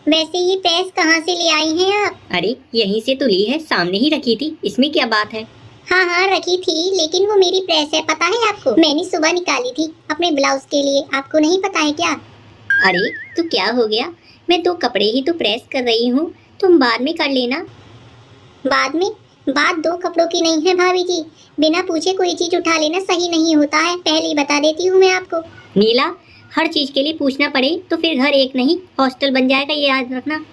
वैसे ये प्रेस कहाँ से ले आई हैं आप? अरे यहीं से तो ली है, सामने ही रखी थी, इसमें क्या बात है। हाँ हाँ रखी थी, लेकिन वो मेरी प्रेस है, पता है आपको? मैंने सुबह निकाली थी अपने ब्लाउज के लिए, आपको नहीं पता है क्या? अरे तो क्या हो गया, मैं 2 कपड़े ही तो प्रेस कर रही हूँ, तुम बाद में कर लेना। बाद में? बात 2 कपड़ों की नहीं है भाभी जी। बिना पूछे कोई चीज उठा लेना सही नहीं होता है, पहले ही बता देती हूँ मैं आपको। नीला, हर चीज के लिए पूछना पड़े तो फिर घर एक नहीं हॉस्टल बन जाएगा, ये याद रखना।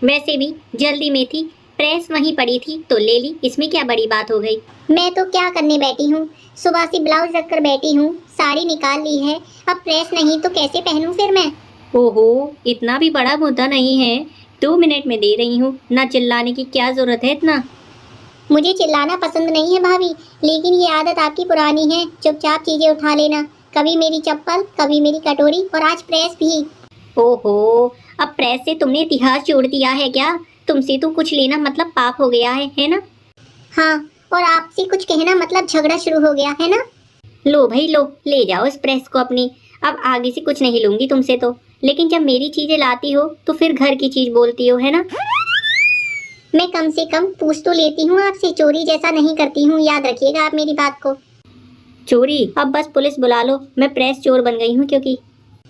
वैसे भी जल्दी में थी, प्रेस वहीं पड़ी थी तो ले ली, इसमें क्या बड़ी बात हो गई। मैं तो क्या करने बैठी हूँ, सुबह से ब्लाउज रख कर बैठी हूँ, साड़ी निकाल ली है, अब प्रेस नहीं तो कैसे पहनूं फिर मैं? ओहो, इतना भी बड़ा मुद्दा नहीं है, 2 मिनट में दे रही हूँ, ना चिल्लाने की क्या जरूरत है इतना। मुझे चिल्लाना पसंद नहीं है भाभी, लेकिन ये आदत आपकी पुरानी है, चुपचाप चीजें उठा लेना। कभी मेरी चप्पल, कभी मेरी कटोरी और आज प्रेस भी। ओहो, अब प्रेस से तुमने इतिहास जोड़ दिया है क्या? तुमसे तो कुछ लेना मतलब पाप हो गया है ना? हाँ, और आपसे कुछ कहना मतलब झगड़ा शुरू हो गया है ना? लो भाई लो, ले जाओ इस प्रेस को अपनी, अब आगे से कुछ नहीं लूंगी तुमसे तो। लेकिन जब मेरी चीजें लाती हो तो फिर घर की चीज बोलती हो, है ना? मैं कम से कम पूछ तो लेती हूँ आपसे, चोरी जैसा नहीं करती हूँ, याद रखिएगा आप मेरी बात को। चोरी? अब बस पुलिस बुला लो, मैं प्रेस चोर बन गई हूँ क्योंकि।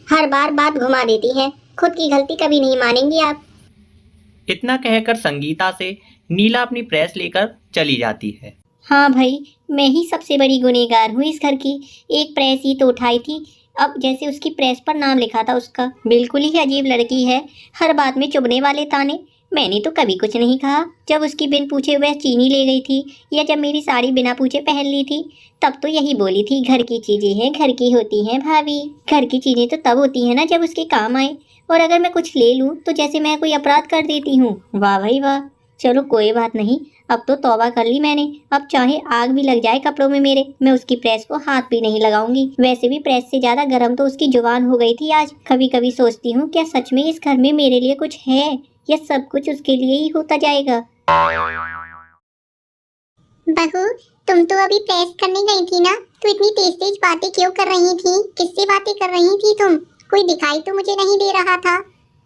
हर बार बात घुमा देती है, खुद की गलती कभी नहीं मानेंगी आप। इतना कहकर संगीता से नीला अपनी प्रेस लेकर चली जाती है। हाँ भाई, मैं ही सबसे बड़ी गुनहगार हूँ इस घर की, एक प्रेस ही तो उठाई थी। अब जैसे उसकी प्रेस पर नाम लिखा था उसका, बिल्कुल ही अजीब लड़की है, हर बात में चुभने वाले ताने। मैंने तो कभी कुछ नहीं कहा, जब उसकी बिन पूछे वह चीनी ले गई थी, या जब मेरी साड़ी बिना पूछे पहन ली थी, तब तो यही बोली थी घर की चीजें हैं, घर की होती हैं भाभी। घर की चीजें तो तब होती हैं ना जब उसके काम आए, और अगर मैं कुछ ले लूँ तो जैसे मैं कोई अपराध कर देती हूँ। वाह भाई वाह, चलो कोई बात नहीं, अब तो तौबा कर ली मैंने, अब चाहे आग भी लग जाए कपड़ों में मेरे, मैं उसकी प्रेस को हाथ भी नहीं लगाऊंगी। वैसे भी प्रेस से ज्यादा गर्म तो उसकी जुबान हो गई थी आज। कभी कभी सोचती हूँ क्या सच में इस घर में मेरे लिए कुछ है, या सब कुछ उसके लिए ही होता जाएगा। बहू, तुम तो अभी प्रेस करने गई थी ना, तो इतनी तेज तेज बातें क्यों कर रही थी? किससे बातें कर रही थी तुम? कोई दिखाई तो मुझे नहीं दे रहा था।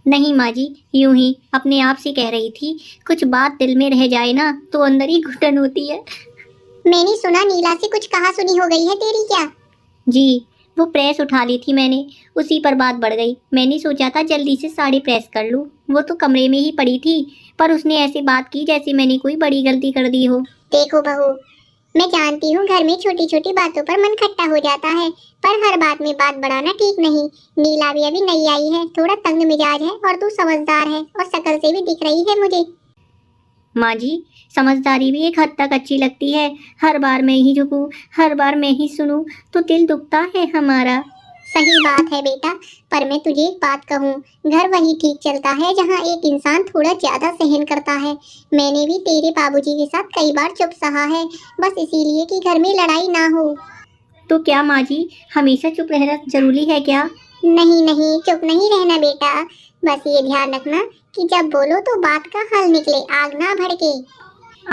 नहीं माँ जी, यूं ही अपने आप से कह रही थी, कुछ बात दिल में रह जाए ना तो अंदर ही घुटन होती है। मैंने सुना नीला से कुछ कहा सुनी हो गई है तेरी क्या? जी, वो प्रेस उठा ली थी मैंने, उसी पर बात बढ़ गई। मैंने सोचा था जल्दी से साड़ी प्रेस कर लूँ, वो तो कमरे में ही पड़ी थी, पर उसने ऐसी बात की जैसे मैंने कोई बड़ी गलती कर दी हो। देखो बहू, मैं जानती हूँ घर में छोटी छोटी बातों पर मन खट्टा हो जाता है, पर हर बात में बात बढ़ाना ठीक नहीं। नीला भी अभी नई आई है, थोड़ा तंग मिजाज है, और तू समझदार है और शक्ल से भी दिख रही है मुझे। माँ जी, समझदारी भी एक हद तक अच्छी लगती है, हर बार मैं ही झुकूं, हर बार मैं ही सुनूं तो दिल दुखता है हमारा। सही बात है बेटा, पर मैं तुझे एक बात कहूँ, घर वही ठीक चलता है जहाँ एक इंसान थोड़ा ज्यादा सहन करता है। मैंने भी तेरे बाबूजी के साथ कई बार चुप सहा है, बस इसीलिए कि घर में लड़ाई ना हो। तो क्या माँ जी, हमेशा चुप रहना जरूरी है क्या? नहीं नहीं, चुप नहीं रहना बेटा, बस ये ध्यान रखना कि जब बोलो तो बात का हल निकले, आग ना भड़के।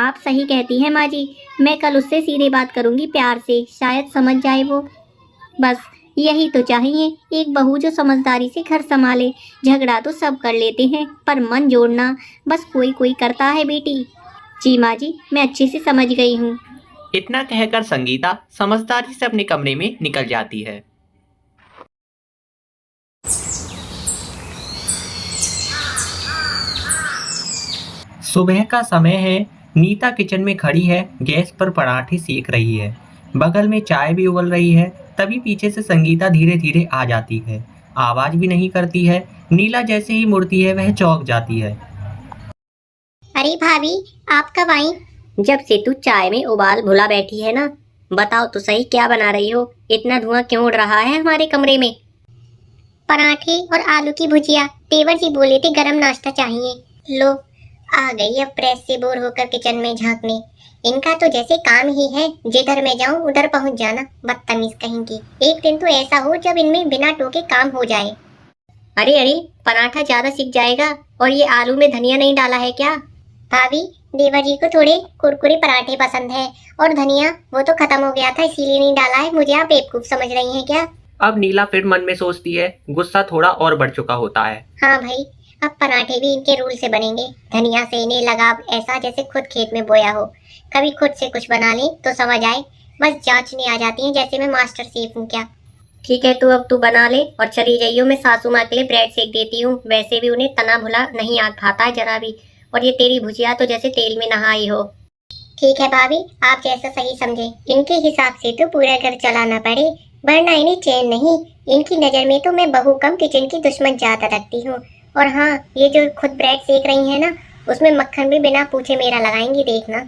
आप सही कहती हैं माँ जी, मैं कल उससे सीधे बात करूंगी, प्यार से, शायद समझ जाए वो। बस यही तो चाहिए, एक बहू जो समझदारी से घर संभाले। झगड़ा तो सब कर लेते हैं, पर मन जोड़ना बस कोई कोई करता है बेटी। जी माँ जी, मैं अच्छे से समझ गई हूँ। इतना कहकर संगीता समझदारी से अपने कमरे में निकल जाती है। सुबह का समय है। नीता किचन में खड़ी है, गैस पर पराठे सेक रही है, बगल में चाय भी उबल रही है। तभी पीछे से संगीता धीरे धीरे आ जाती है, आवाज भी नहीं करती है। नीला जैसे ही मुड़ती है वह चौंक जाती है। अरे भाभी, आप कब आई? जब से तू चाय में उबाल भुला बैठी है ना, बताओ तो सही क्या बना रही हो, इतना धुआं क्यों उड़ रहा है हमारे कमरे में? पराठे और आलू की भुजिया, देवर जी बोले थे गरम नाश्ता चाहिए। लो, आ गई अब प्रेस से बोर होकर किचन में झांकने। इनका तो जैसे काम ही है, जिधर मैं जाऊं उधर पहुंच जाना, बदतमीज कहेंगी। एक दिन तो ऐसा हो जब इनमें बिना टोके काम हो जाए। अरे अरे, पराठा ज्यादा सिक जाएगा, और ये आलू में धनिया नहीं डाला है क्या? भाभी, देवर जी को थोड़े कुरकुरे पराठे पसंद है, और धनिया वो तो खत्म हो गया था इसीलिए नहीं डाला है। मुझे आप बेवकूफ समझ रही हैं क्या? अब नीला फिर मन में सोचती है, गुस्सा थोड़ा और बढ़ चुका होता है। हाँ भाई, अब पराठे भी इनके रूल से बनेंगे। धनिया से इन्हें लगाव ऐसा जैसे खुद खेत में बोया हो। कभी खुद से कुछ बना लें तो समझ आए, बस जांचने आ जाती हैं जैसे मैं मास्टर शेफ हूँ क्या। ठीक है, तो अब तू बना ले और चली जाइयो। मैं सासू माँ के लिए ब्रेड सेक देती हूँ। वैसे भी उन्हें तना भुला नहीं आ खाता है जरा भी। और ये तेरी भुजिया तो जैसे तेल में नहाई हो। ठीक है भाभी, आप जैसा सही समझे। इनके हिसाब से तो पूरा घर चलाना पड़े, वरना इन्हें चैन नहीं। इनकी नज़र में तो मैं बहू कम किचन की दुश्मन ज्यादा रखती हूँ। और हाँ, ये जो खुद ब्रेड सेक रही है ना, उसमें मक्खन भी बिना पूछे मेरा लगाएंगी, देखना।